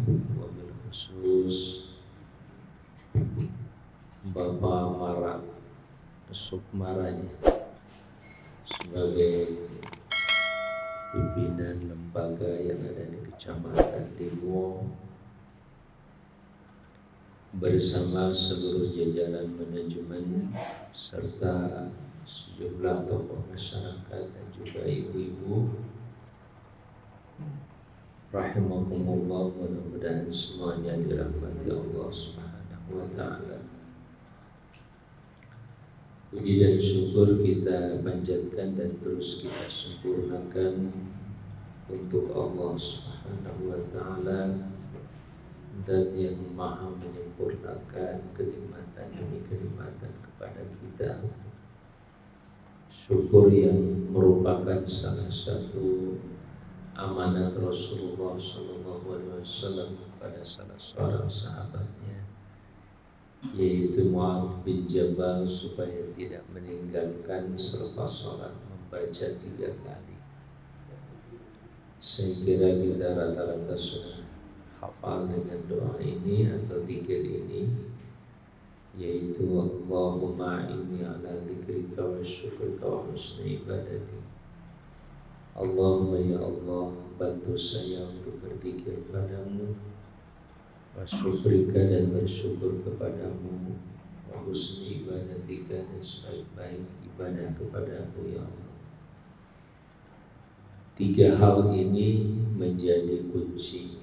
wabil khusus Bapak Marak Sukmaranya sebagai pimpinan lembaga yang ada di Kecamatan Limuo bersama seluruh jajaran manajemen serta sejumlah tokoh masyarakat dan juga ibu-ibu rahimakumullah, mudah-mudahan semuanya dirahmati Allah Subhanahu wa taala. Puji dan syukur kita panjatkan dan terus kita sempurnakan untuk Allah Subhanahu wa taala, Zat yang maha menyempurnakan kenikmatan demi kenikmatan kepada kita. Syukur yang merupakan salah satu amanat Rasulullah SAW kepada salah seorang sahabatnya, yaitu Mu'adz bin Jabal, supaya tidak meninggalkan selepas sholat membaca 3 kali. Saya kira kita rata-rata sudah hafal dengan doa ini atau zikir ini, yaitu Allahumma inni ala dzikrika wa syukrika wa husni ibadati. Allahumma ya Allah, bantu saya untuk berzikir padamu, wa syukrika dan bersyukur kepadamu, wa husni ibadatika dan sebaik-baik ibadah kepadamu ya Allah. 3 hal ini menjadi kunci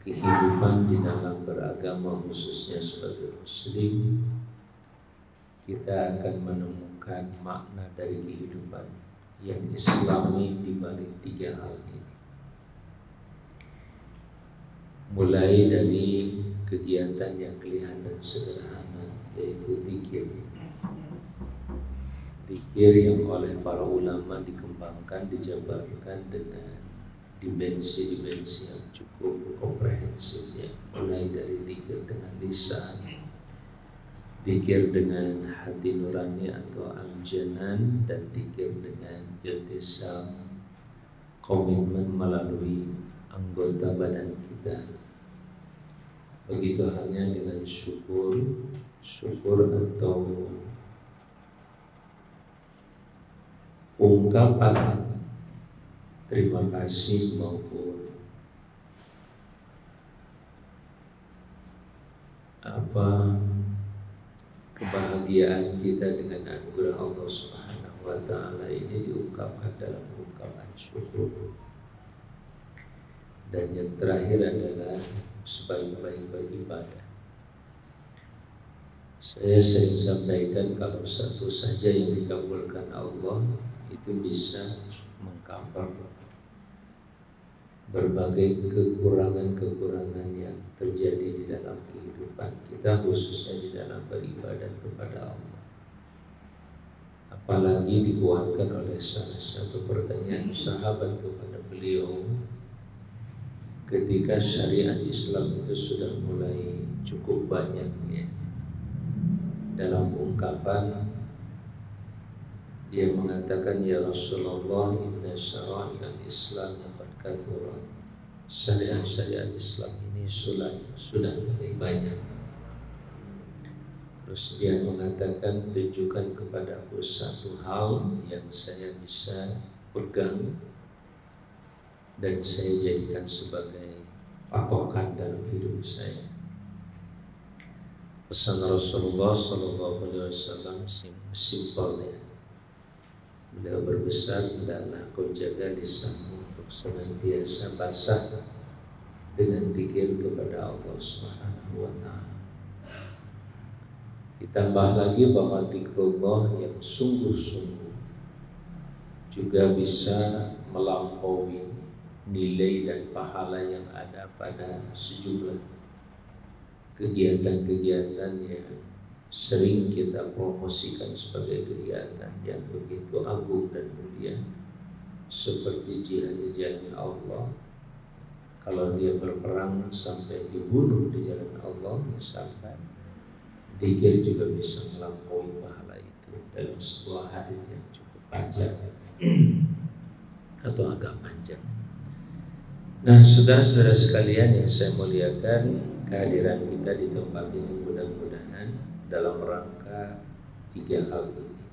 kehidupan di dalam beragama, khususnya sebagai muslim. Kita akan menemukan makna dari kehidupan yang islami di balik 3 hal ini. Mulai dari kegiatan yang kelihatan sederhana, yaitu zikir. Zikir yang oleh para ulama dikembangkan, dijabarkan dengan dimensi-dimensi yang cukup komprehensif, ya. Mulai dari zikir dengan lisan, zikir dengan hati nurani atau al-janan, dan zikir dengan iltisam, komitmen melalui anggota badan kita. Begitu halnya dengan syukur atau ungkapan terima kasih maupun kebahagiaan kita dengan anugerah Allah Subhanahu wa taala ini diungkapkan dalam ungkapan syukur. Dan yang terakhir adalah sebaik-baik beribadah. Saya sering sampaikan kalau satu saja yang dikabulkan Allah itu bisa mengcover berbagai kekurangan-kekurangan yang terjadi di dalam kehidupan kita, khususnya di dalam beribadah kepada Allah. Apalagi dikuatkan oleh salah satu pertanyaan sahabat kepada beliau ketika syariat Islam itu sudah mulai cukup banyak, ya. Dalam ungkapan dia mengatakan, ya Rasulullah, inna syara'i'al Islam qad kathura. Syariat-syariat Islam ini sudah lebih banyak. Terus dia mengatakan, tunjukkan kepadaku satu hal yang saya bisa pegang dan saya jadikan sebagai patokan dalam hidup saya. Pesan Rasulullah SAW simpel, ya. Beliau berbesar, hendaklah kau jaga lisanmu untuk senantiasa basah dengan zikir kepada Allah Subhanahu wa taala. Ditambah lagi bahwa zikrullah yang sungguh-sungguh juga bisa melampaui nilai dan pahala yang ada pada sejumlah kegiatan-kegiatan yang sering kita promosikan sebagai kegiatan yang begitu agung dan mulia, seperti jihad di jalan Allah. Kalau dia berperang sampai dibunuh di jalan Allah misalkan, zikir juga bisa melampaui pahala itu dalam sebuah hadis yang cukup panjang atau agak panjang. Nah, saudara-saudara sekalian yang saya muliakan, kehadiran kita di tempat ini mudah-mudahan dalam rangka 3 hal ini,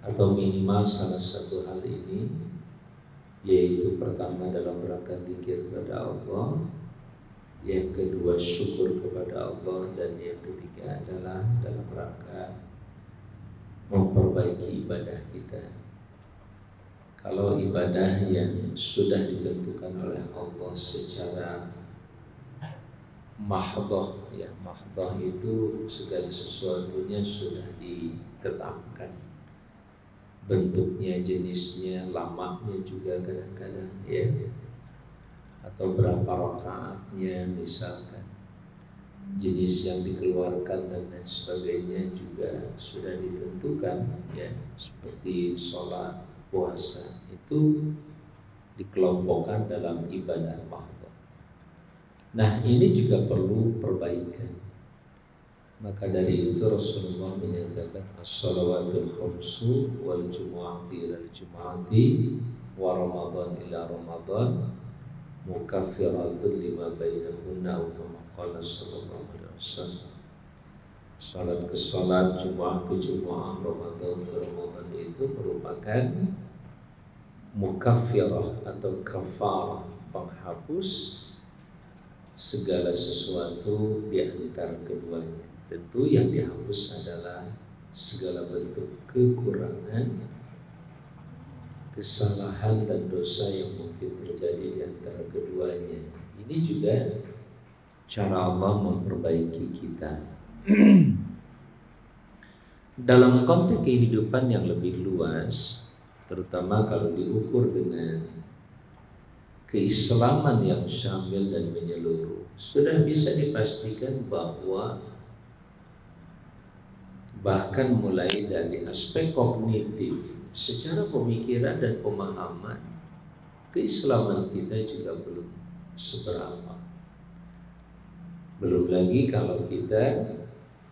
atau minimal salah satu hal ini, yaitu pertama dalam rangka zikir kepada Allah, yang kedua syukur kepada Allah, dan yang ketiga adalah dalam rangka memperbaiki ibadah kita. Kalau ibadah yang sudah ditentukan oleh Allah secara mahdhah, ya mahdhah itu segala sesuatunya sudah ditetapkan, bentuknya, jenisnya, lamanya juga kadang-kadang, ya, atau berapa rakaatnya misalkan, jenis yang dikeluarkan dan lain sebagainya juga sudah ditentukan, ya, seperti sholat, puasa itu dikelompokkan dalam ibadah mahdhah. Nah, ini juga perlu perbaikan. Maka dari itu Rasulullah menyatakan as-shalawatul khamsu wal jumu'ati ilal jumu'ati wa ramadhan ila ramadhan mukaffiratun lima bainahunna wa kama qala sallallahu alaihi wasallam. Salat ke salat, Jumat ke Jumat, Ramadan ke Ramadan itu merupakan mukaffirah atau kafarah, penghapus segala sesuatu di antara keduanya. Tentu yang dihapus adalah segala bentuk kekurangan, kesalahan dan dosa yang mungkin terjadi di antara keduanya. Ini juga cara Allah memperbaiki kita. Dalam konteks kehidupan yang lebih luas, terutama kalau diukur dengan keislaman yang syamil dan menyeluruh, sudah bisa dipastikan bahwa bahkan mulai dari aspek kognitif, secara pemikiran dan pemahaman, keislaman kita juga belum seberapa. Belum lagi kalau kita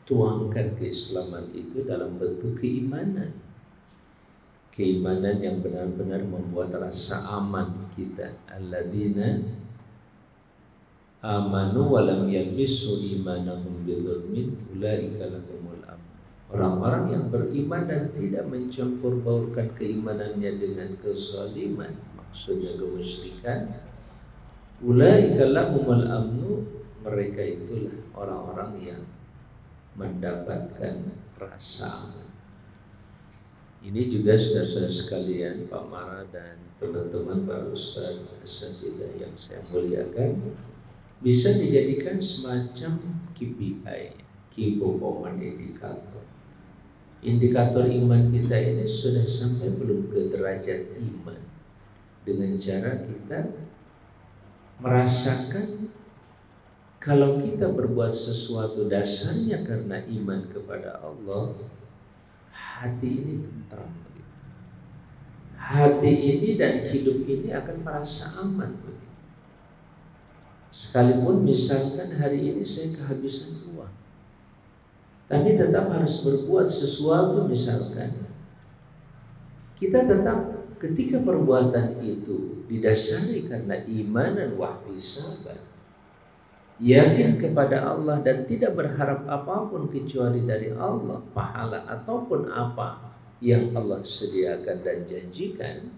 tuangkan keislaman itu dalam bentuk keimanan. Keimanan yang benar-benar membuat rasa aman kita. Alladzina amanu wa lam yalbisu imanahum bidzulmin ulaika lahumul amn. Orang-orang yang beriman dan tidak mencampur baurkan keimanannya dengan kezaliman, maksudnya kemusyrikan, ulaika lahumul amnu, mereka itulah orang-orang yang mendapatkan rasa aman. Ini juga saudara-saudara sekalian, Pak Mara dan teman-teman para ustaz asatidzah yang saya muliakan, bisa dijadikan semacam KPI, Key Performance Indicator. Indikator iman kita ini sudah sampai belum ke derajat iman, dengan cara kita merasakan kalau kita berbuat sesuatu dasarnya karena iman kepada Allah, hati ini tentram begitu. Hati ini dan hidup ini akan merasa aman begitu. Sekalipun misalkan hari ini saya kehabisan uang, tapi tetap harus berbuat sesuatu misalkan, kita tetap ketika perbuatan itu didasari karena iman dan wahtisaban, yakin kepada Allah dan tidak berharap apapun kecuali dari Allah, pahala ataupun apa yang Allah sediakan dan janjikan,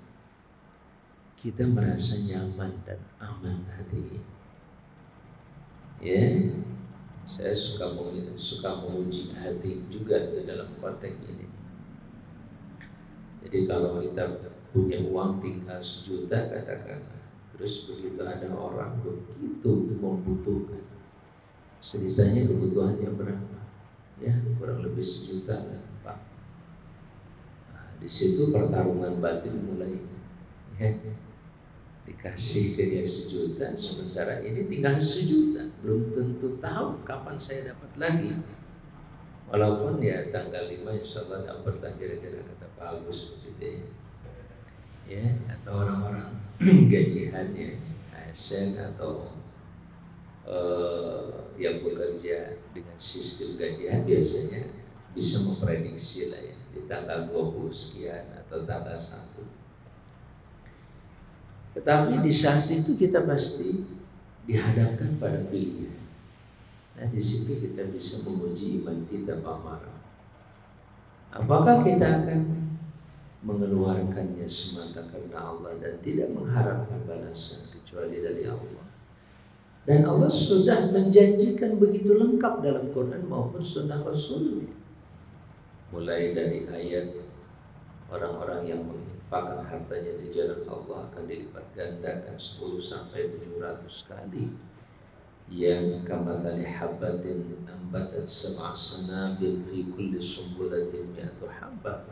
kita merasa nyaman dan aman hati. Ya, saya suka menguji hati juga itu dalam konteks ini. Jadi kalau kita punya uang tinggal 1 juta katakanlah, terus begitu ada orang begitu membutuhkan, seditanya kebutuhannya berapa? Ya, kurang lebih 1 juta lah, Pak. Nah, di situ pertarungan batin mulai. Ya, dikasih ke dia 1 juta, sementara ini tinggal 1 juta, belum tentu tahu kapan saya dapat lagi. Walaupun ya tanggal 5 insya Allah dapat lah kira-kira, kata Pak Agus begitu ya. Ya, atau orang-orang gajiannya ASN atau yang bekerja dengan sistem gajian biasanya bisa memprediksi lah ya, di tanggal 20 sekian atau tanggal 1. Tetapi di saat itu kita pasti dihadapkan pada pilihan. Nah, di situ kita bisa menguji iman kita, Pak Mara. Apakah kita akan mengeluarkannya semata karena Allah dan tidak mengharapkan balasan kecuali dari Allah? Dan Allah sudah menjanjikan begitu lengkap dalam Quran maupun sunnah Rasulnya. Mulai dari ayat orang-orang yang menginfakkan hartanya di jalan Allah akan dilipat gandakan 10 sampai 700 kali. Yang kamathali habbatin ambatat sab'a sanabil fi kulli sumbulatin mi'atu habbah.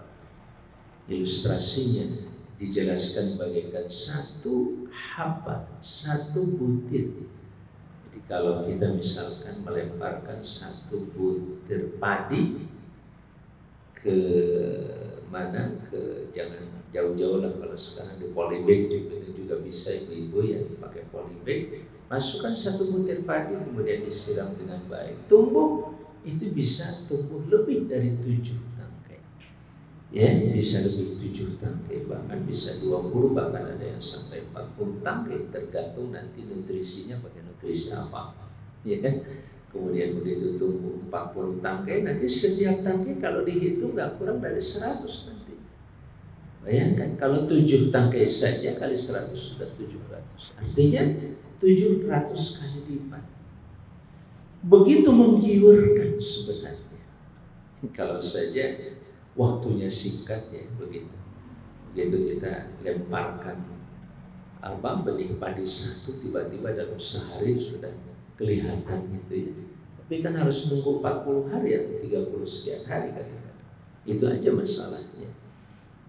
Ilustrasinya dijelaskan bagaikan satu habbah, satu butir. Kalau kita misalkan melemparkan satu butir padi ke mana, ke jangan jauh-jauh lah, kalau sekarang di polybag juga bisa ibu-ibu yang pakai polybag, masukkan satu butir padi kemudian disiram dengan baik, tumbuh, itu bisa tumbuh lebih dari 7 tangkai, ya bisa lebih 7 tangkai, bahkan bisa 20, bahkan ada yang sampai 40 tangkai, tergantung nanti nutrisinya pakai nutrisi apa, ya kan? Kemudian begitu tumbuh 40 tangkai, nanti setiap tangkai kalau dihitung nggak kurang dari 100 nanti. Bayangkan kalau 7 tangkai saja kali 100 sudah 700, artinya 700 kali lipat. Begitu menggiurkan sebenarnya. Kalau saja waktunya singkat ya begitu. Begitu kita lemparkan benih padi satu, tiba-tiba dalam sehari sudah kelihatan gitu ya. Tapi kan harus nunggu 40 hari atau 30 sekian hari kadang-kadang. Itu aja masalahnya.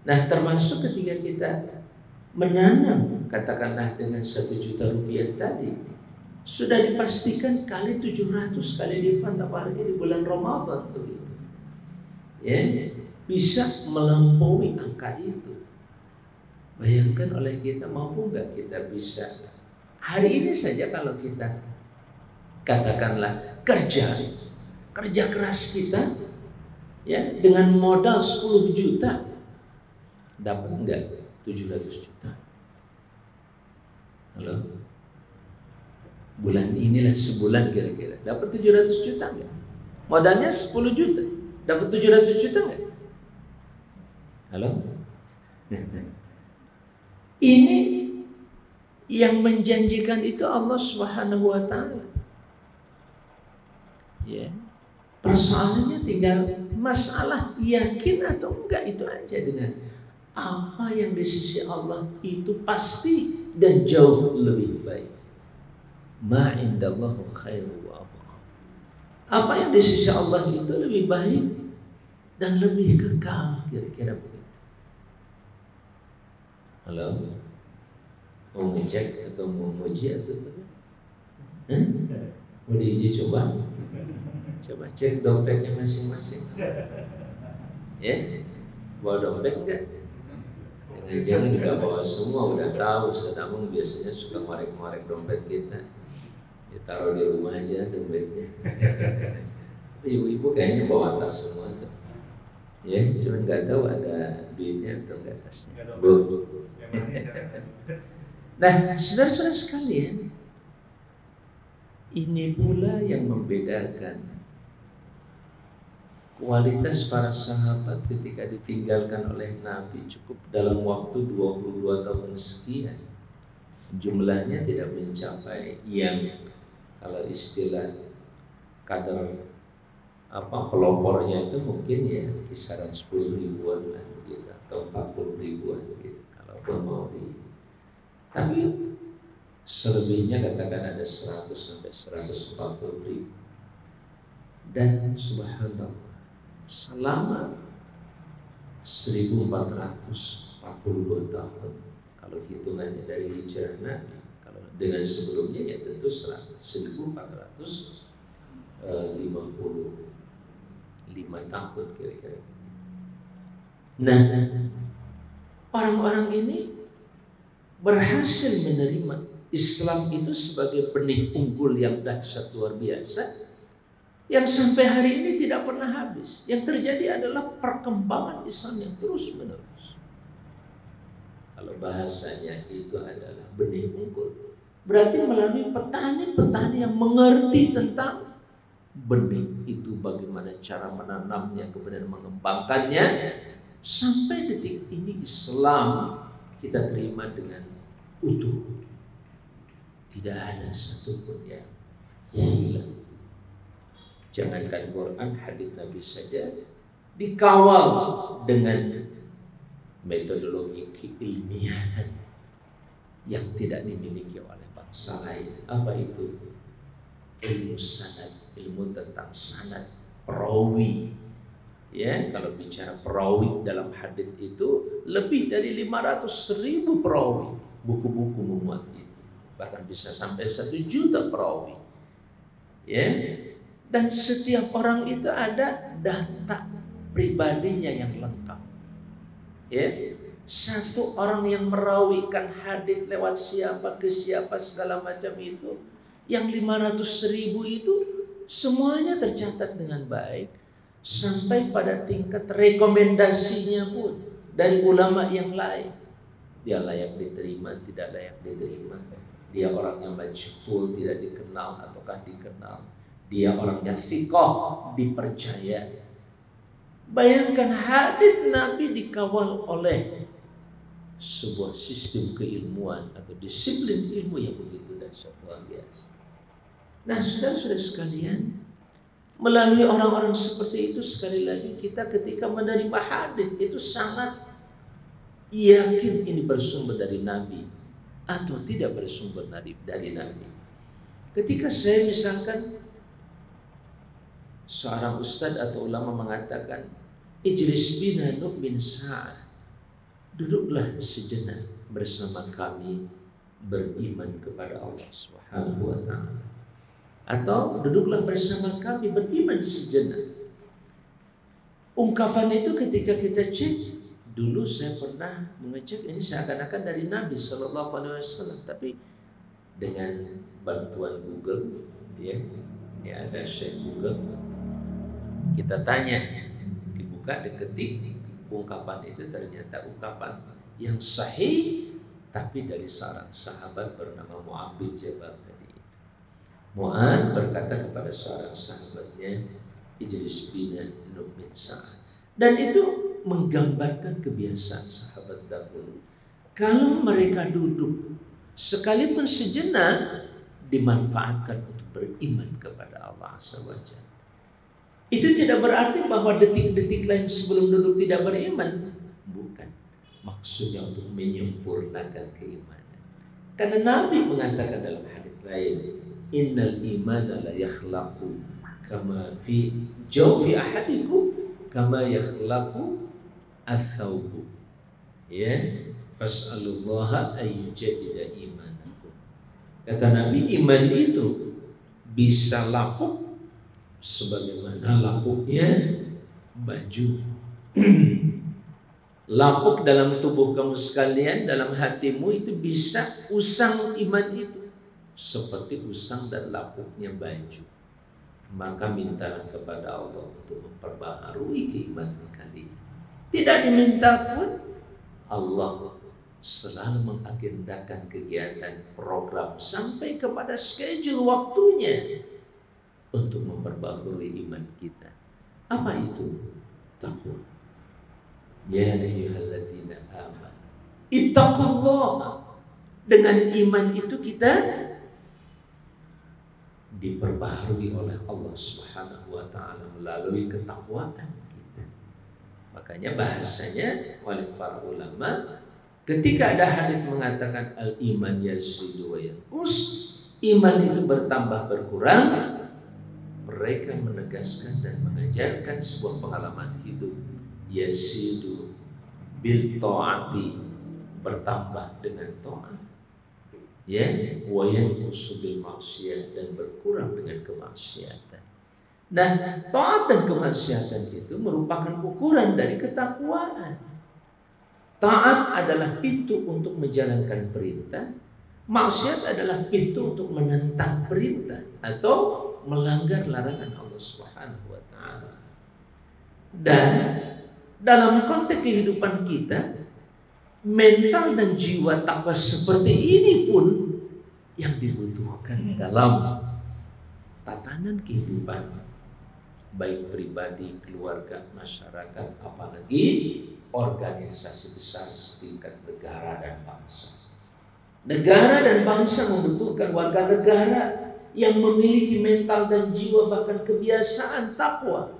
Nah, termasuk ketika kita menanam, katakanlah dengan 1 juta rupiah tadi, sudah dipastikan kali 700 kali lipat, apalagi di bulan Ramadan begitu. Ya, bisa melampaui angka itu. Bayangkan oleh kita, mampu nggak kita bisa hari ini saja kalau kita katakanlah kerja keras kita ya dengan modal 10 juta dapat enggak 700 juta? Halo? Bulan inilah sebulan kira-kira dapat 700 juta enggak? Modalnya 10 juta dapat 700 juta enggak? Halo? Ini yang menjanjikan itu Allah Subhanahu wa taala. Ya. Persoalannya tinggal masalah yakin atau enggak, itu aja. Dengan apa yang di sisi Allah itu pasti dan jauh lebih baik. Ma indallahu khairu wa abqa. Apa yang di sisi Allah itu lebih baik dan lebih kekal, kira-kira begitu. Halo? Mau ngecek atau mau uji atau mau diuji coba? Coba cek dompetnya masing-masing. Ya, bawa dompet enggak? Jangan juga bawa semua, udah tahu. Namun biasanya suka ngorek-ngorek dompet kita. Ditaruh di rumah aja dompetnya. Tapi ibu-ibu kayaknya bawa tas semua tuh. Ya, cuma nggak tahu ada duitnya atau nggak tasnya. Nah, saudara-saudara sekalian, ini pula yang membedakan kualitas para sahabat ketika ditinggalkan oleh Nabi cukup dalam waktu 22 tahun sekian. Jumlahnya tidak mencapai yang kalau istilah kadar pelopornya itu mungkin ya kisaran 10 ribuan lah gitu, atau 40 ribuan gitu kalaupun mau di. Tapi selebihnya katakan ada 100 sampai 140 ribu. Dan subhanallah, selama 1442 tahun kalau hitungannya dari hijrah Nabi, kalau dengan sebelumnya ya tentu 1455 tahun kira-kira. Nah, orang-orang ini berhasil menerima Islam itu sebagai benih unggul yang dahsyat luar biasa, yang sampai hari ini tidak pernah habis. Yang terjadi adalah perkembangan Islam yang terus menerus. Kalau bahasanya itu adalah benih unggul, berarti melalui petani-petani yang mengerti tentang benih itu, bagaimana cara menanamnya, kemudian mengembangkannya. Sampai detik ini Islam kita terima dengan utuh. Tidak ada satupun yang hilang. Jangankan Quran, hadis Nabi saja dikawal dengan metodologi keilmiahan yang tidak dimiliki oleh bangsa lain. Apa itu? Ilmu sanad, ilmu tentang sanad, perawi. Ya, kalau bicara perawi dalam hadis itu lebih dari 500.000 perawi, buku-buku memuat itu. Bahkan bisa sampai 1 juta perawi. Ya. Dan setiap orang itu ada data pribadinya yang lengkap. Ya, satu orang yang merawikan hadis lewat siapa ke siapa segala macam itu, yang 500.000 itu semuanya tercatat dengan baik, sampai pada tingkat rekomendasinya pun dari ulama yang lain. Dia layak diterima, tidak layak diterima. Dia orangnya majhul, tidak dikenal ataukah dikenal. Dia orangnya thiqah, dipercaya. Bayangkan hadis Nabi dikawal oleh sebuah sistem keilmuan atau disiplin ilmu yang begitu dahsyat, luar biasa. Nah, saudara-saudara sekalian, melalui orang-orang seperti itu, sekali lagi kita ketika menerima hadis itu sangat yakin ini bersumber dari Nabi atau tidak bersumber dari Nabi. Ketika saya misalkan seorang ustadz atau ulama mengatakan, ijlis bina nu'min sa'ah, duduklah sejenak bersama kami beriman kepada Allah Subhanahu wa ta'ala, atau duduklah bersama kami beriman sejenak. Ungkapan itu ketika kita cek, dulu saya pernah mengecek ini seakan-akan dari Nabi SAW, tapi dengan bantuan Google, ya, ini ada Syekh Google, kita tanya, dibuka, diketik, ungkapan itu ternyata ungkapan yang sahih, tapi dari seorang sahabat bernama Mu'adz bin Jabal tadi. Mu'adz berkata kepada seorang sahabatnya, ijlis bina nu'min sa'ah. Dan itu menggambarkan kebiasaan sahabat dahulu. Kalau mereka duduk sekalipun sejenak, dimanfaatkan untuk beriman kepada Allah SWT. Itu tidak berarti bahwa detik-detik lain sebelum duduk tidak beriman. Bukan. Maksudnya untuk menyempurnakan keimanan. Karena Nabi mengatakan dalam hadis lain, innal imana la yakhlaqu kama fi jawfi ahadikum kama yakhlaqu athawbu. Ya, fas'alullaha ayyujaddida imanakum. Kata Nabi, iman itu bisa lapuk sebagaimana lapuknya baju. Lapuk dalam tubuh kamu sekalian, dalam hatimu itu bisa usang iman itu seperti usang dan lapuknya baju. Maka mintalah kepada Allah untuk memperbaharui keimanan kalian. Tidak diminta pun, Allah selalu mengagendakan kegiatan program sampai kepada schedule waktunya untuk memperbaharui iman kita. Apa itu? Takwa. Ya ayyuhalladzina amanu ittaqullaha. Dengan iman itu kita diperbaharui oleh Allah Subhanahu wa ta'ala melalui ketakwaan kita. Makanya bahasanya oleh para ulama, ketika ada hadis mengatakan al-iman yazidu wa yanqus, iman itu bertambah berkurang, mereka menegaskan dan mengajarkan sebuah pengalaman hidup, yazidu bil ta'ati, bertambah dengan ta'at, ya, wa yanqusu bil maksiyah, dan berkurang dengan kemaksiatan. Nah, ta'at dan kemaksiatan itu merupakan ukuran dari ketakwaan. Ta'at adalah pintu untuk menjalankan perintah, maksiat adalah pintu untuk menentang perintah atau melanggar larangan Allah Subhanahu wa ta'ala. Dan dalam konteks kehidupan kita, mental dan jiwa takwa seperti ini pun yang dibutuhkan dalam tatanan kehidupan baik pribadi, keluarga, masyarakat, apalagi organisasi besar setingkat negara dan bangsa. Negara dan bangsa membutuhkan warga negara yang memiliki mental dan jiwa bahkan kebiasaan takwa.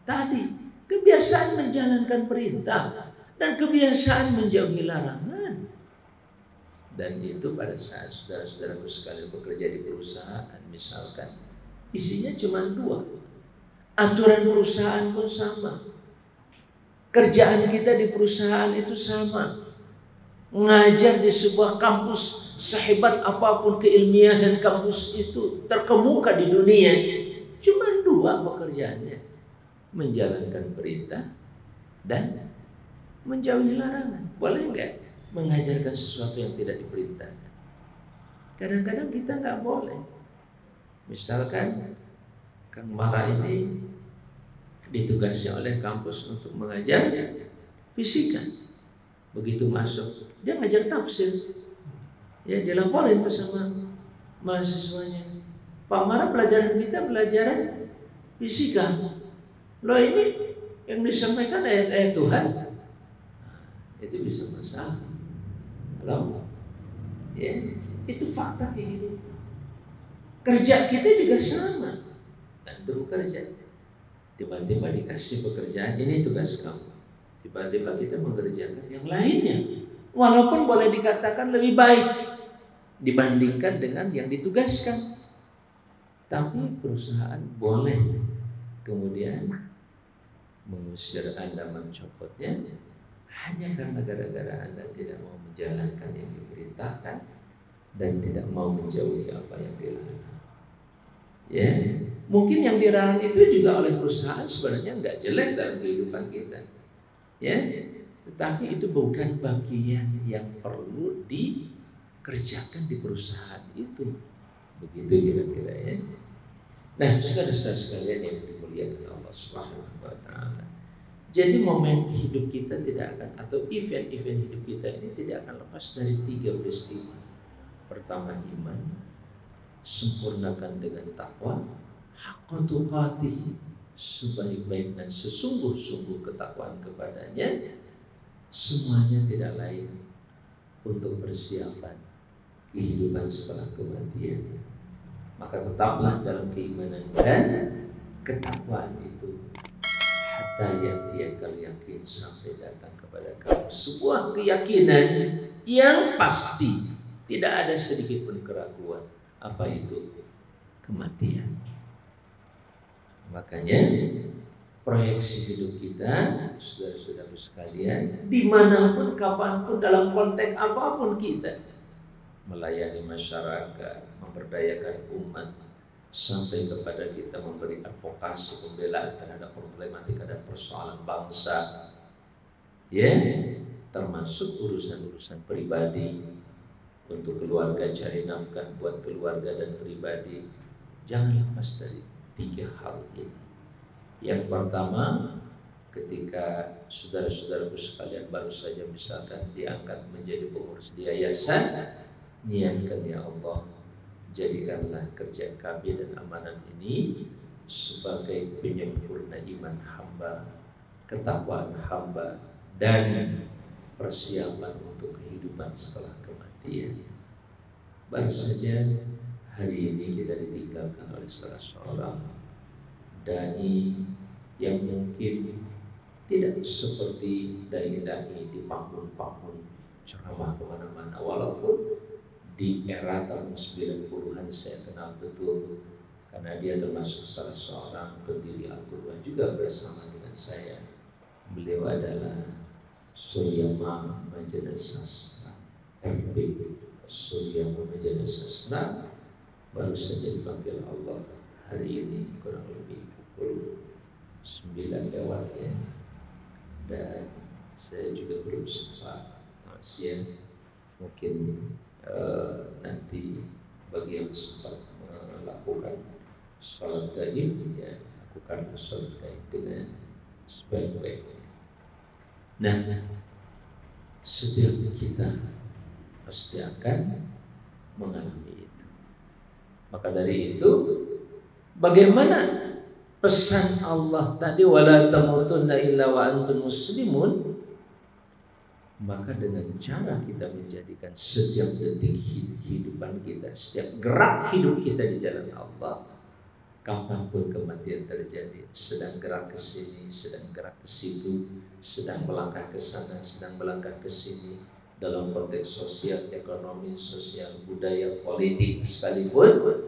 Tadi, kebiasaan menjalankan perintah dan kebiasaan menjauhi larangan. Dan itu pada saat saudara-saudaraku sekalian bekerja di perusahaan, misalkan isinya cuma 2. Aturan perusahaan pun sama. Kerjaan kita di perusahaan itu sama. Ngajar di sebuah kampus, sehebat apapun keilmiahan kampus itu, terkemuka di dunia, cuma 2 pekerjaannya. Menjalankan perintah dan menjauhi larangan. Boleh nggak mengajarkan sesuatu yang tidak diperintahkan? Kadang-kadang kita nggak boleh. Misalkan Kang Mara ini ditugasi oleh kampus untuk mengajar fisika. Begitu masuk, dia ngajar tafsir. Ya, dilaporin tuh sama mahasiswanya. Pak Mara, pelajaran kita pelajaran fisika. Loh, ini yang disampaikan ayat-ayat Tuhan. Itu bisa masalah. Halo? Ya, itu fakta kehidupan. Kerja kita juga sama. Antum bekerja, tiba-tiba dikasih pekerjaan, ini tugas kamu. Tiba-tiba kita mengerjakan yang lainnya, walaupun boleh dikatakan lebih baik dibandingkan dengan yang ditugaskan. Tapi perusahaan boleh kemudian mengusir Anda, mencopotnya hanya karena gara-gara Anda tidak mau menjalankan yang diperintahkan dan tidak mau menjauhi apa yang dilarang. Ya, mungkin yang dilarang itu juga oleh perusahaan sebenarnya nggak jelek dalam kehidupan kita, ya, tetapi itu bukan bagian yang perlu dikerjakan di perusahaan itu, begitu kira-kira ya. Nah, saudara-saudara sekalian yang dimuliakan Allah Subhanahu wa Ta'ala, jadi momen hidup kita tidak akan, atau event-event hidup kita ini tidak akan lepas dari 3 peristiwa. Pertama, iman, sempurnakan dengan takwa, haqqa tuqatih, sebaik-baik dan sesungguh-sungguh ketakwaan kepadanya. Semuanya tidak lain untuk persiapan kehidupan setelah kematian. Maka tetaplah dalam keimanan dan ketakwaan itu, hatta ya'tiyakal yakin, sampai datang kepada kamu sebuah keyakinan yang pasti, tidak ada sedikit pun keraguan. Apa itu? Kematian. Makanya proyeksi hidup kita, saudara-saudara sekalian, dimanapun, kapanpun, dalam konteks apapun kita, melayani masyarakat, memberdayakan umat, sampai kepada kita memberi advokasi pembelaan terhadap problematika dan persoalan bangsa, ya, termasuk urusan-urusan pribadi. Untuk keluarga, cari nafkah buat keluarga dan pribadi. Jangan lepas dari 3 hal ini. Yang pertama, ketika saudara-saudaraku sekalian baru saja misalkan diangkat menjadi pengurus di yayasan, niatkan, ya Allah, jadikanlah kerja kami dan amanat ini sebagai penyempurna iman hamba, ketakwaan hamba, dan persiapan untuk kehidupan setelah kematian. Baru saja hari ini kita ditinggalkan oleh salah seorang dai yang mungkin tidak seperti dai-dai di panggung-panggung ceramah kemana-mana, walaupun di era tahun 90-an saya kenal betul, karena dia termasuk salah seorang pendiri Al-Quran juga bersama dengan saya. Beliau adalah Suryama Majana Sastra, MB Suryama Majana Sastra, baru saja dipanggil Allah hari ini kurang lebih pukul 9 lewat ya. Dan saya juga belum sempat tausiah, mungkin nanti bagi yang sempat melakukan sholat gaib, ya lakukan sholat gaib dengan sebaik-baiknya. Nah, Setiap kita pasti akan mengalami itu. Maka dari itu, bagaimana pesan Allah tadi, wala tamutunna illa wa antum muslimun? Maka dengan cara kita menjadikan setiap detik kehidupan kita, setiap gerak hidup kita di jalan Allah, kapanpun kematian terjadi, sedang gerak ke sini, sedang gerak ke situ, sedang melangkah ke sana, sedang melangkah ke sini, dalam konteks sosial, ekonomi, sosial, budaya, politik sekalipun,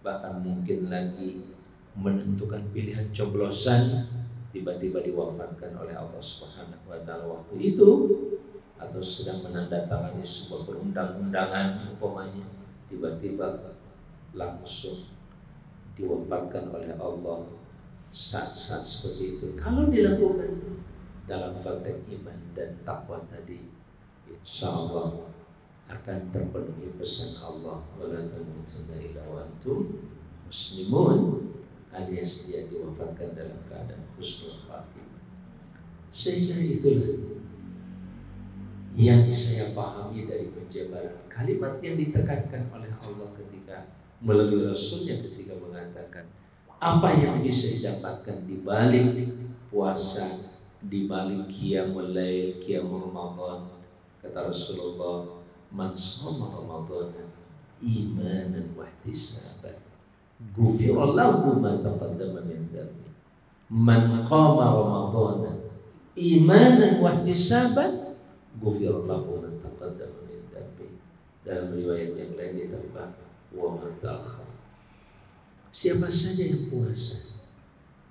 bahkan mungkin lagi menentukan pilihan coblosan, tiba-tiba diwafatkan oleh Allah Subhanahu wa taala waktu itu, atau sedang menandatangani sebuah perundang-undangan umpamanya, tiba-tiba langsung diwafatkan oleh Allah saat-saat seperti itu. Kalau dilakukan dalam konteks iman dan takwa tadi, insya Allah akan terpenuhi pesan Allah, wala tamutunna illa wa antum muslimun, alias dia diwafatkan dalam keadaan husnul khatimah. Sehingga itulah yang saya pahami dari penjabaran kalimat yang ditekankan oleh Allah ketika melalui Rasulnya ketika mengatakan apa yang bisa didapatkan di balik puasa, di balik qiyamul lail, qiyamul Ramadan. Kata Rasulullah, man shoma Ramadan imanan wa ihtisaban ghufira lahu ma taqaddama min dhanbi. Man qama Ramadan imanan wa ihtisaban ghufira lahu ma taqaddama min dhanbi. Dalam riwayat yang lain ditambah wa ma ta'akhkhar. Siapa saja yang puasa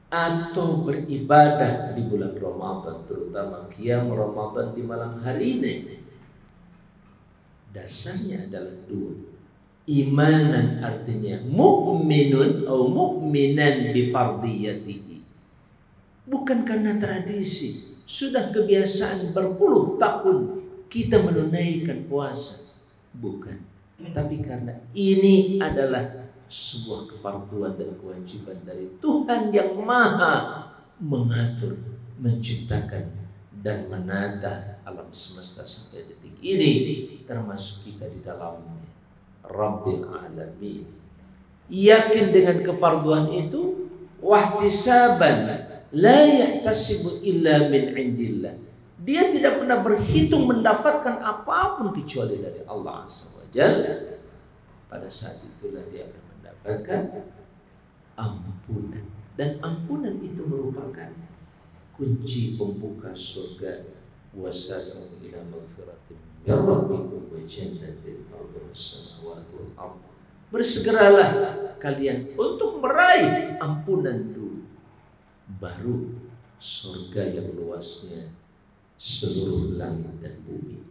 atau beribadah di bulan Ramadan, terutama qiyam Ramadan di malam hari ini, dasarnya adalah dua. Imanan artinya mu'minun atau mu'minan bi fardiyatihi. Bukan karena tradisi, sudah kebiasaan berpuluh tahun kita menunaikan puasa, bukan. Tapi karena ini adalah sebuah kefarduan dan kewajiban dari Tuhan yang maha mengatur, menciptakan dan menata alam semesta sampai detik ini, termasuk kita di dalamnya. Rabbil alamin. Yakin dengan kefarduan itu, wahtisaban la yahtasibu illa min indillah. Dia tidak pernah berhitung mendapatkan apapun kecuali dari Allah Azza wa Jalla. Pada saat itulah dia akan mendapatkan ampunan, dan ampunan itu merupakan kunci pembuka surga. Wasari'u ila maghfiratin min rabbikum wa jannatin 'arduha as-samawati wal ardh. Bersegeralah kalian untuk meraih ampunan dulu, baru surga yang luasnya seluruh langit dan bumi.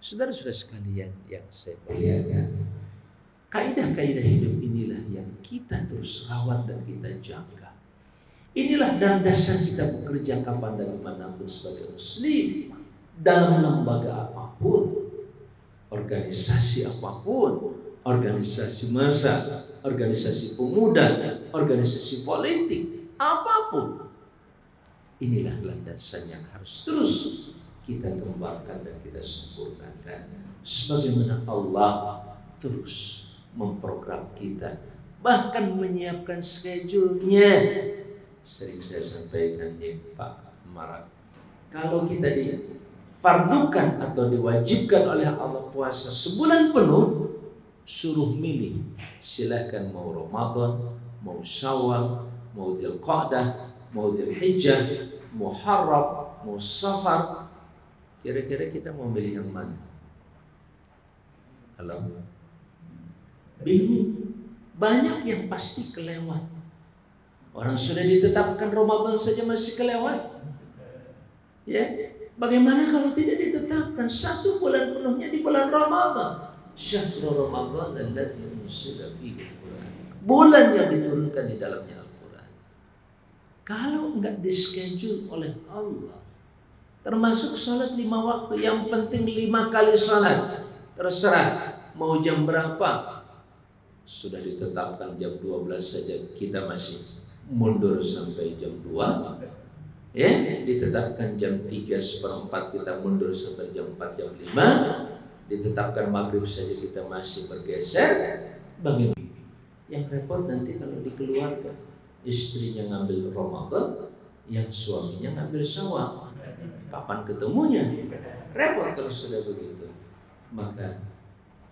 Saudara-saudara sekalian yang saya muliakan, kaidah-kaidah hidup inilah yang kita terus rawat dan kita jaga. Inilah dasar kita bekerja kapan dan dimanapun sebagai muslim, dalam lembaga apapun, organisasi apapun, organisasi massa, organisasi pemuda, organisasi politik, apapun. Inilah landasan yang harus terus kita kembangkan dan kita sempurnakan, sebagaimana Allah terus memprogram kita, bahkan menyiapkan schedule-nya. Sering saya sampaikan nih Pak Marak, kalau kita difardukan atau diwajibkan oleh Allah puasa sebulan penuh, suruh milih, silahkan mau Ramadan, mau Syawal, mau Dzulqa'dah, mau Dzulhijjah, Muharram, mau Safar. Kira-kira kita mau milih yang mana? Halo? Bingung. Banyak yang pasti kelewat. Orang sudah ditetapkan Ramadan saja masih kelewat. Ya, bagaimana kalau tidak ditetapkan satu bulan penuhnya di bulan Ramadan? Syahrul Ramadan alladzi unzila fihi al-Qur'an. Bulan yang diturunkan di dalamnya Al-Qur'an. Kalau enggak dischedule oleh Allah, termasuk salat 5 waktu, yang penting 5 kali salat, terserah mau jam berapa. Sudah ditetapkan jam 12 saja, kita masih mundur sampai jam 2. Ya, ditetapkan jam 3:04 kita mundur sampai jam 4, jam 5. Ditetapkan maghrib saja kita masih bergeser. Bagaimana? Yang repot nanti kalau dikeluarkan, istrinya ngambil Ramadan, yang suaminya ngambil Syawal. Kapan ketemunya? Repot kalau sudah begitu. Maka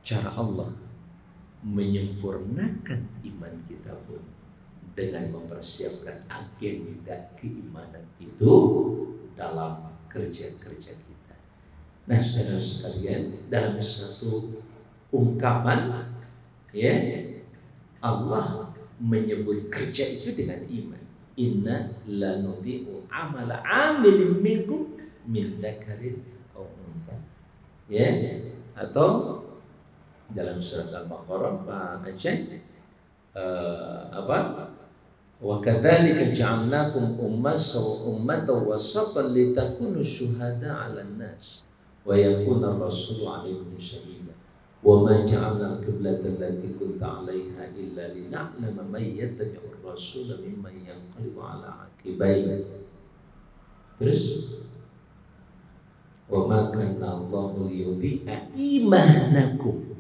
cara Allah menyempurnakan iman kita pun dengan mempersiapkan agenda keimanan itu dalam kerja-kerja kita. Nah, saudara sekalian, dalam satu ungkapan, ya, Allah menyebut kerja itu dengan iman. Inna lanudhi'u amala 'amilin minkum min dzakarin aw untha. Ya, atau dalam surat Al-Baqarah Pak Aceh, wa kadzalika ja'alnakum ummatan wasatan litakunu syuhada 'alan nas wa yakuna rasulu 'alaikum syahida wa ma ja'alna al-qiblata allati kunta 'alaiha illa lina'lama man yattabi'ur rasula mimman yanqalibu 'ala 'aqibaihi. Terus wa ma kana Allahu liyudhi'a imanakum.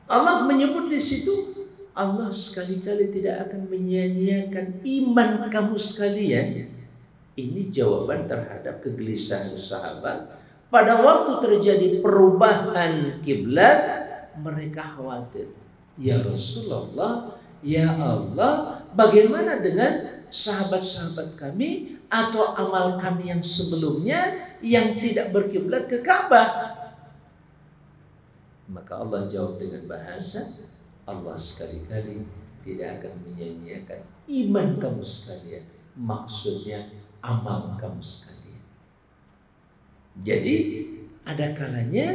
Allah menyebut di situ, Allah sekali-kali tidak akan menyia-nyiakan iman kamu sekalian. Ini jawaban terhadap kegelisahan sahabat. Pada waktu terjadi perubahan kiblat, mereka khawatir. Ya Rasulullah, ya Allah, bagaimana dengan sahabat-sahabat kami atau amal kami yang sebelumnya yang tidak berkiblat ke Ka'bah? Maka Allah jawab dengan bahasa, Allah sekali-kali tidak akan menyia-nyiakan iman kamu sekalian. Maksudnya amal kamu sekalian. Jadi ada kalanya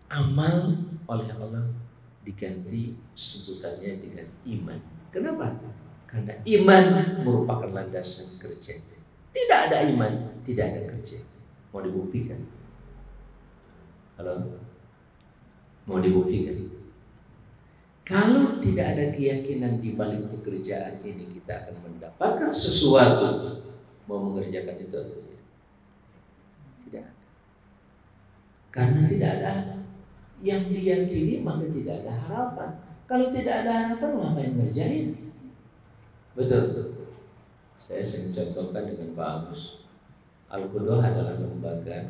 amal oleh Allah diganti sebutannya dengan iman. Kenapa? Karena iman merupakan landasan kerja. Tidak ada iman, tidak ada kerja. Mau dibuktikan? Halo? Mau dibuktikan? Kalau tidak ada keyakinan di balik pekerjaan ini kita akan mendapatkan sesuatu, mau mengerjakan itu atau tidak? Tidak ada. Karena tidak ada yang diyakini, maka tidak ada harapan. Kalau tidak ada harapan, ngapain ngerjain? Betul. Saya sering contohkan dengan Pak Agus. Al-Qudoh adalah lembaga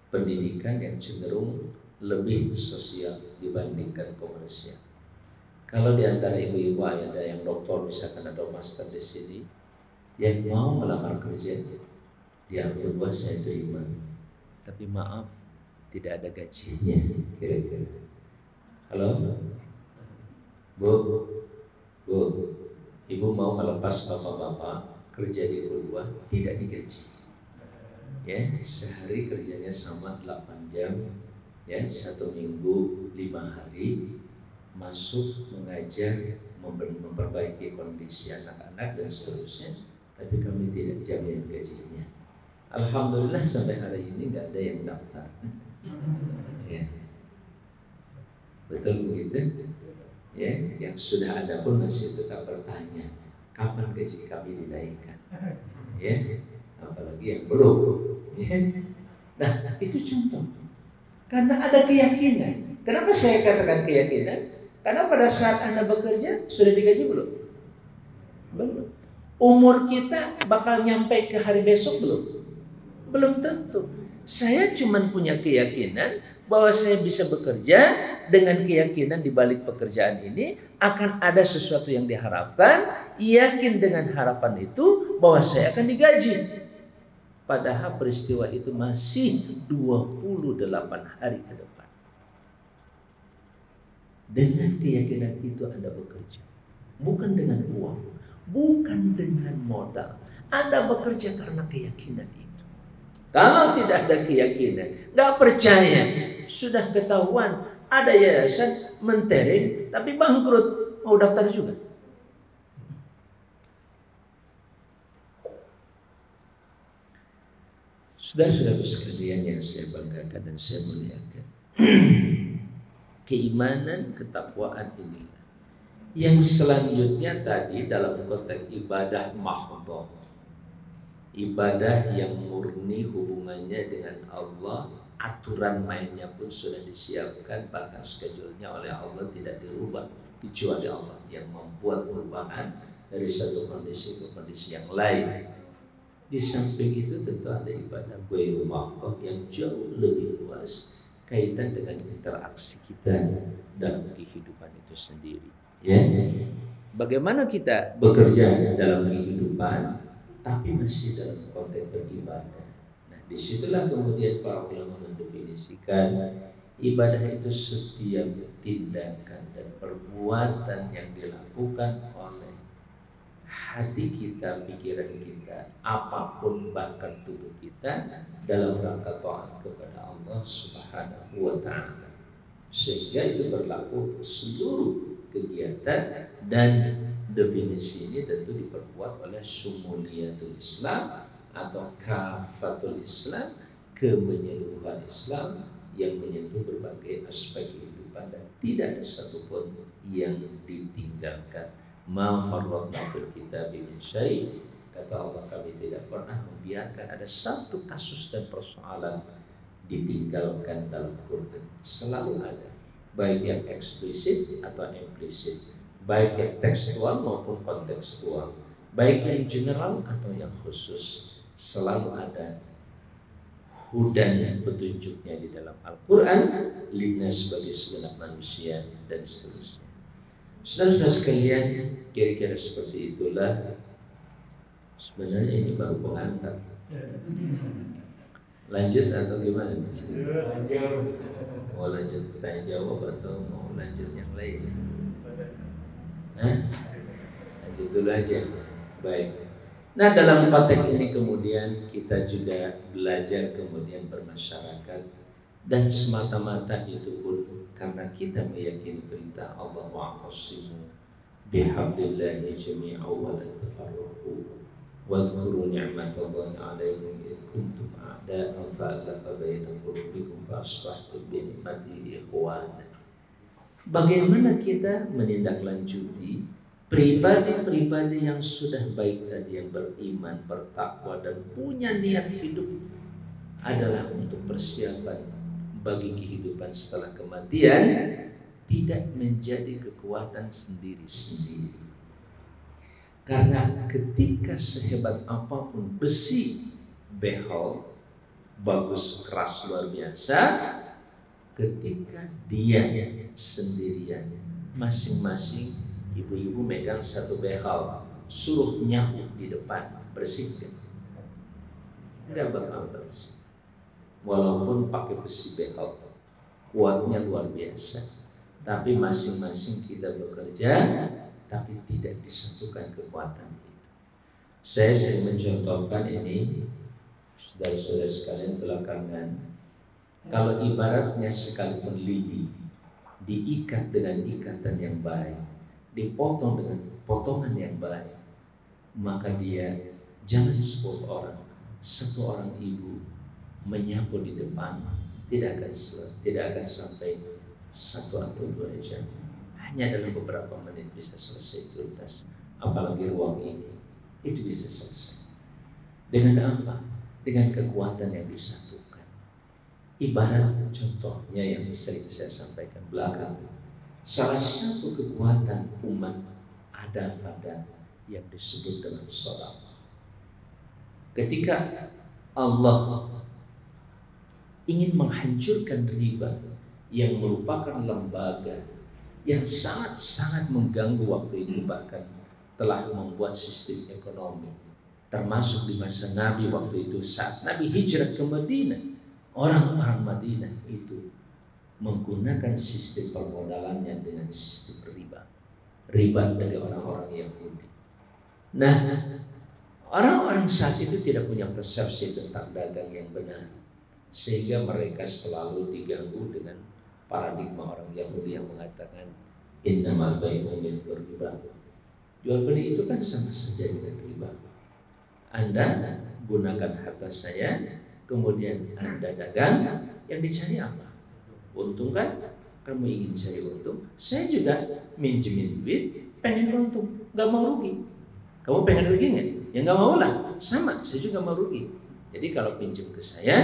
pendidikan yang cenderung lebih sosial dibandingkan komersial. Kalau di antara ibu-ibu ada yang doktor, misalkan ada master di sini, yang mau melamar kerja, dia Al-Qudoh saya terima, tapi maaf tidak ada gajinya, kira-kira. Halo, Bu, ibu mau melepas bapak-bapak kerja di Al-Qudoh, tidak digaji. Ya, sehari kerjanya sama 8 jam, ya, 1 minggu 5 hari. Masuk, mengajar, memperbaiki kondisi anak-anak dan seterusnya, tapi kami tidak jamin gajinya. Alhamdulillah sampai hari ini nggak ada yang daftar. Ya. Betul begitu? Ya, yang sudah ada pun masih tetap bertanya, kapan gaji kami dinaikkan? Ya, apalagi yang belum. Ya. Nah, itu contoh. Karena ada keyakinan. Kenapa saya katakan keyakinan? Karena pada saat Anda bekerja, sudah digaji belum? Belum. Umur kita bakal nyampe ke hari besok belum? Belum tentu. Saya cuma punya keyakinan bahwa saya bisa bekerja, dengan keyakinan di balik pekerjaan ini akan ada sesuatu yang diharapkan, yakin dengan harapan itu bahwa saya akan digaji. Padahal peristiwa itu masih 28 hari ke depan. Dengan keyakinan itu Anda bekerja, bukan dengan uang, bukan dengan modal. Anda bekerja karena keyakinan itu. Kalau tidak ada keyakinan, nggak percaya, sudah ketahuan ada yayasan mentereng tapi bangkrut, mau daftar juga. Saudara-saudara sekalian yang saya banggakan dan saya muliakan, keimanan, ketakwaan inilah yang selanjutnya tadi dalam konteks ibadah mahdhah Ibadah yang murni hubungannya dengan Allah, aturan mainnya pun sudah disiapkan, bahkan schedule-nya oleh Allah tidak dirubah, kecuali Allah yang membuat perubahan dari satu kondisi ke kondisi yang lain. Di samping itu tentu ada ibadah ghairul maqdud yang jauh lebih luas kaitan dengan interaksi kita dalam kehidupan itu sendiri. Ya, bagaimana kita bekerja dalam kehidupan tapi masih dalam konteks beribadah. Nah, disitulah kemudian para ulama mendefinisikan ibadah itu setiap tindakan dan perbuatan yang dilakukan oleh hati kita, pikiran kita, apapun bahkan tubuh kita dalam rangka taat kepada Allah Subhanahu wa ta'ala. Sehingga itu berlaku untuk seluruh kegiatan, dan definisi ini tentu diperkuat oleh Syumuliyatul Islam atau Kafatul Islam, kemenyeluruhan Islam yang menyentuh berbagai aspek kehidupan dan tidak ada satupun yang ditinggalkan. Ma farratna fil kitabi min syai', kata Allah, kami tidak pernah membiarkan ada satu kasus dan persoalan ditinggalkan dalam Quran. Selalu ada, baik yang eksplisit atau implisit, baik yang tekstual maupun kontekstual, baik yang general atau yang khusus, selalu ada hudan petunjuknya di dalam Al-Quran, linnas sebagai segenap manusia dan seterusnya. Saudara-saudara sekalian, kira-kira seperti itulah. Sebenarnya ini baru pengantar. Lanjut atau gimana? Mau lanjut pertanyaan jawab atau mau lanjut yang lain? Lanjut dulu aja. Baik. Nah, dalam konteks ini kemudian kita juga belajar kemudian bermasyarakat, dan semata-mata itu pun karena kita meyakini perintah Allah, wa'tasimu bihablillahi jami'an wa la tafarraqu wadhkuru ni'matallahi 'alaikum id kuntum a'da'an fa'alafa baina qulubikum fa asbahtum bi ni'matihi ikhwana. Bagaimana kita menindaklanjuti pribadi-pribadi yang sudah baik tadi, yang beriman, bertakwa dan punya niat hidup adalah untuk persiapan bagi kehidupan setelah kematian, tidak menjadi kekuatan sendiri-sendiri. Karena ketika sehebat apapun besi behel, bagus, keras, luar biasa, ketika dia sendirian, masing-masing ibu-ibu megang satu behel, suruh nyapu di depan, bersihkan, nggak bakal bersih. Walaupun pakai besi behel, kuatnya luar biasa, tapi masing-masing kita bekerja, tapi tidak disatukan kekuatan itu. Saya sering mencontohkan ini, saudara-saudara sekalian, belakangan, kalau ibaratnya sekalipun lidi diikat dengan ikatan yang baik, dipotong dengan potongan yang baik, maka dia jangan 10 orang, 1 orang ibu menyapu di depan tidak akan sampai 1 atau 2 jam. Hanya dalam beberapa menit bisa selesai tuntas. Apalagi ruang ini, itu bisa selesai. Dengan apa? Dengan kekuatan yang disatukan. Ibarat contohnya yang sering saya sampaikan belakang, salah satu kekuatan umat ada pada yang disebut dengan sedekah. Ketika Allah ingin menghancurkan riba yang merupakan lembaga yang sangat-sangat mengganggu waktu itu, bahkan telah membuat sistem ekonomi, termasuk di masa Nabi waktu itu saat Nabi hijrah ke Madinah, orang-orang Madinah itu menggunakan sistem permodalannya dengan sistem riba dari orang-orang Yahudi. Nah, orang-orang saat itu tidak punya persepsi tentang dagang yang benar, sehingga mereka selalu diganggu dengan paradigma orang Yahudi yang mengatakan innamal bai'u mithlur riba. Jual beli itu kan sama saja dengan riba. Anda gunakan harta saya, kemudian Anda dagang, yang dicari apa? Untung kan? Kamu ingin cari untung, saya juga minjemin duit, pengen untung, gak mau rugi. Kamu pengen rugi nggak? Ya nggak mau lah. Sama, saya juga mau rugi. Jadi kalau pinjam ke saya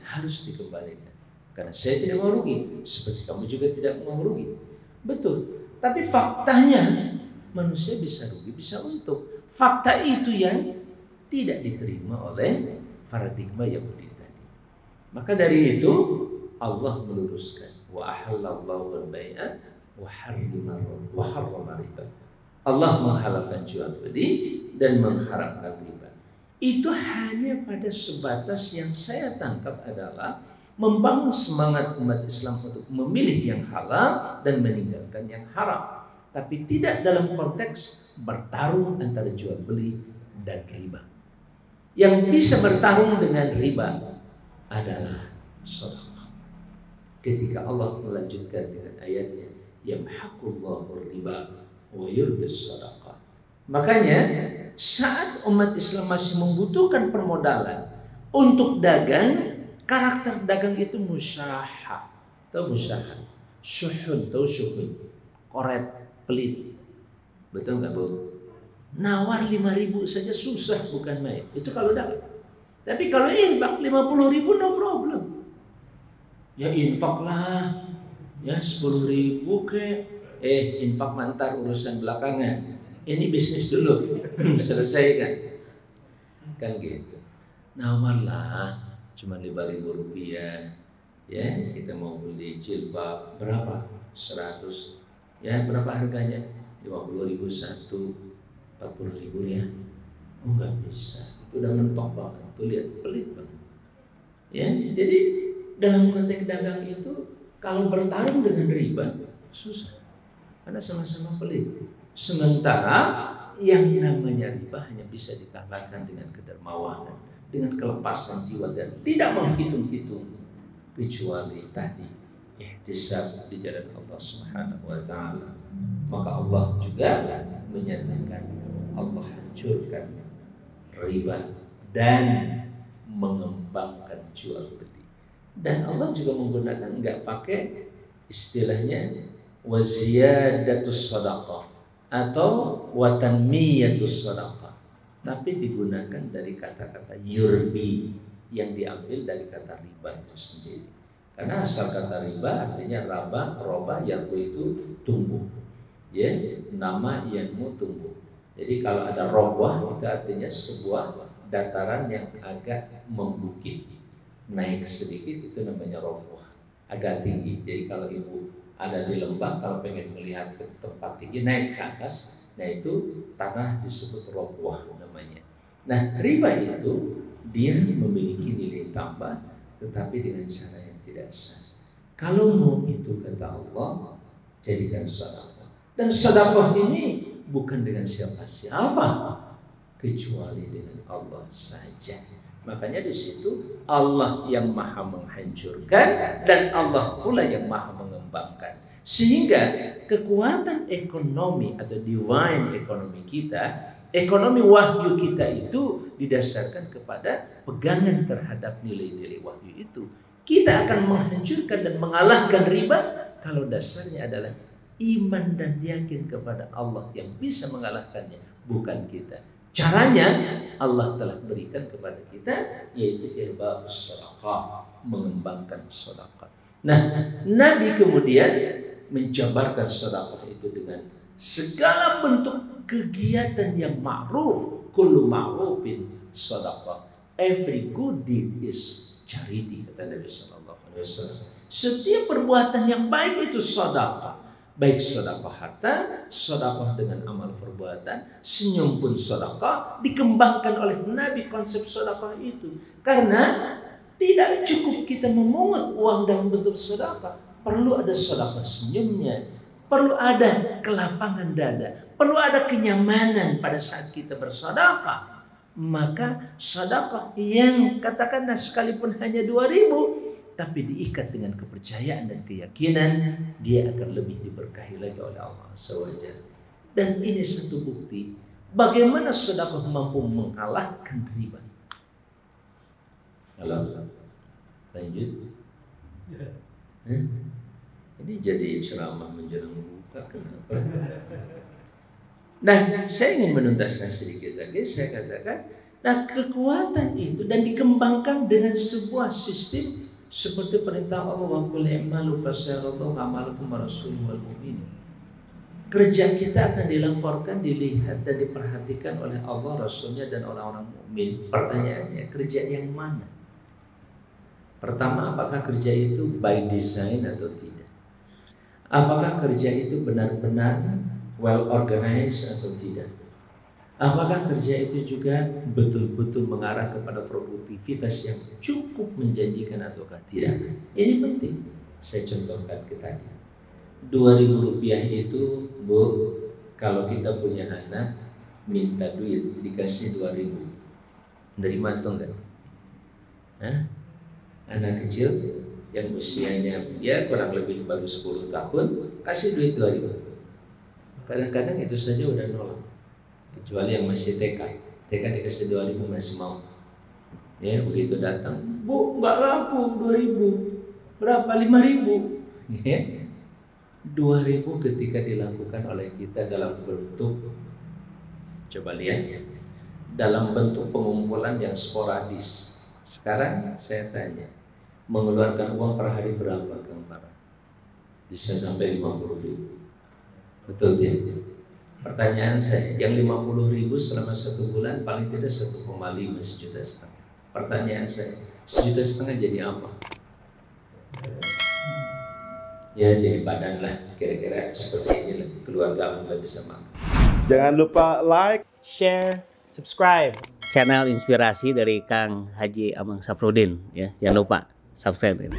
harus dikembalikan. Karena saya tidak mau rugi. Seperti kamu juga tidak mau rugi. Betul. Tapi faktanya manusia bisa rugi, bisa untung. Fakta itu yang tidak diterima oleh paradigma Yahudi tadi. Maka dari itu Allah meluruskan wa ahallallahu al-bai'a wa harrama riba. Allah menghalalkan jual beli dan mengharamkan riba. Itu hanya pada sebatas yang saya tangkap adalah membangun semangat umat Islam untuk memilih yang halal dan meninggalkan yang haram. Tapi tidak dalam konteks bertarung antara jual beli dan riba. Yang bisa bertarung dengan riba adalah sedekah. Ketika Allah melanjutkan dengan ayatnya, yamhaqullahu riba wa yurbis sedekah. Makanya saat umat Islam masih membutuhkan permodalan untuk dagang, karakter dagang itu musyahah. Tahu musyahah? Syuhun, tahu syuhun? Koret, pelit. Betul nggak, Bu? Nawar 5.000 saja susah, bukan main. Itu kalau dagang. Tapi kalau infak 50.000 no problem. Ya infak lah. Ya 10.000 ke. Infak mantar urusan belakangan. Ini bisnis dulu. Selesaikan. Kan gitu. Nawar lah. Cuma 5.000 rupiah. Ya, kita mau beli jilbab berapa? 100. Ya, berapa harganya? 50.000 satu, 40.000 ya. Oh, nggak bisa. Itu udah mentok banget. Tuh lihat, pelit banget. Ya, jadi dalam konteks dagang itu kalau bertarung dengan riba susah. Karena sama-sama pelit. Sementara yang namanya riba hanya bisa dikalahkan dengan kedermawanan, dengan kelepasan jiwa dan tidak menghitung-hitung, kecuali tadi ihtisab di jalan Allah Subhanahu wa taala. Maka Allah juga menyatakan Allah hancurkan riba dan mengembangkan jual beli. Dan Allah juga menggunakan, enggak pakai istilahnya waziyadatus shadaqah atau watanmiyatus shadaqah, tapi digunakan dari kata-kata yurbi yang diambil dari kata riba itu sendiri. Karena asal kata riba artinya roba yarbu itu tumbuh. Ya, nama yanmu tumbuh. Jadi kalau ada robwah itu artinya sebuah dataran yang agak membukit, naik sedikit, itu namanya robwah, agak tinggi. Jadi kalau ibu ada di lembah, kalau pengen melihat ke tempat tinggi naik ke atas, nah itu tanah disebut robwah namanya. Nah riba itu dia memiliki nilai tambah, tetapi dengan cara yang tidak sah. Kalau mau itu kata Allah, jadikan sedekah. Dan sedekah ini bukan dengan siapa-siapa, kecuali dengan Allah saja. Makanya di situ Allah yang maha menghancurkan dan Allah pula yang maha mengembangkan. Sehingga kekuatan ekonomi atau divine ekonomi kita, ekonomi wahyu kita itu didasarkan kepada pegangan terhadap nilai-nilai wahyu itu. Kita akan menghancurkan dan mengalahkan riba kalau dasarnya adalah iman dan yakin kepada Allah yang bisa mengalahkannya, bukan kita. Caranya Allah telah berikan kepada kita, yaitu irba'us shadaqah, mengembangkan sedekah. Nah, Nabi kemudian menjabarkan sedekah itu dengan segala bentuk kegiatan yang ma'ruf. Kullu ma'rufin sedekah. Every good deed is charity, kata Nabi sallallahu alaihi wasallam. Setiap perbuatan yang baik itu sedekah. Baik sedekah harta, sedekah dengan amal perbuatan, senyum pun sedekah. Dikembangkan oleh Nabi konsep sedekah itu. Karena tidak cukup kita memungut uang dalam bentuk sedekah, perlu ada sedekah senyumnya, perlu ada kelapangan dada, perlu ada kenyamanan pada saat kita bersedekah. Maka sedekah yang katakanlah sekalipun hanya 2.000, tapi diikat dengan kepercayaan dan keyakinan, dia akan lebih diberkahi lagi oleh Allah SWT. Dan ini satu bukti bagaimana sedekah mampu mengalahkan riba. Halo, lanjut. Ini jadi ceramah menjelang buka, kenapa? Nah, saya ingin menuntaskan sedikit lagi. Saya katakan, nah kekuatan itu dan dikembangkan dengan sebuah sistem seperti perintah Allah, wa qul i'malu fasayarallahu a'malakum wa rasuluhu wal mu'minun. Kerja kita akan dilaporkan, dilihat dan diperhatikan oleh Allah, Rasulnya dan orang-orang mukmin. Pertanyaannya, kerja yang mana? Pertama, apakah kerja itu by design atau tidak? Apakah kerja itu benar-benar well organized atau tidak? Apakah kerja itu juga betul-betul mengarah kepada produktivitas yang cukup menjanjikan ataukah tidak? Ini penting. Saya contohkan ke tadi. 2.000 rupiah itu, Bu, kalau kita punya anak minta duit dikasih 2.000, nerima atau enggak? Hah? Anak kecil yang usianya ya kurang lebih baru 10 tahun kasih duit 2.000. Kadang-kadang itu saja udah nolak. Kecuali yang masih TK dikasih 2.000 masih mau. Ya begitu datang, Bu nggak laku 2.000, berapa 5.000? Ya. 2.000 ketika dilakukan oleh kita dalam bentuk, coba lihat ya, dalam bentuk pengumpulan yang sporadis. Sekarang saya tanya, mengeluarkan uang per hari berapa Kang Farah? Bisa sampai 50.000. Betul tidak? Pertanyaan saya, yang 50.000 selama 1 bulan paling tidak 1,5 1,5 juta. Pertanyaan saya, 1,5 juta jadi apa? Ya jadi badan lah, kira-kira seperti ini lah, keluarga Anda bisa makan. Jangan lupa like, share, subscribe channel Inspirasi dari Kang Haji Amang Safruddin ya. Jangan lupa subscribe.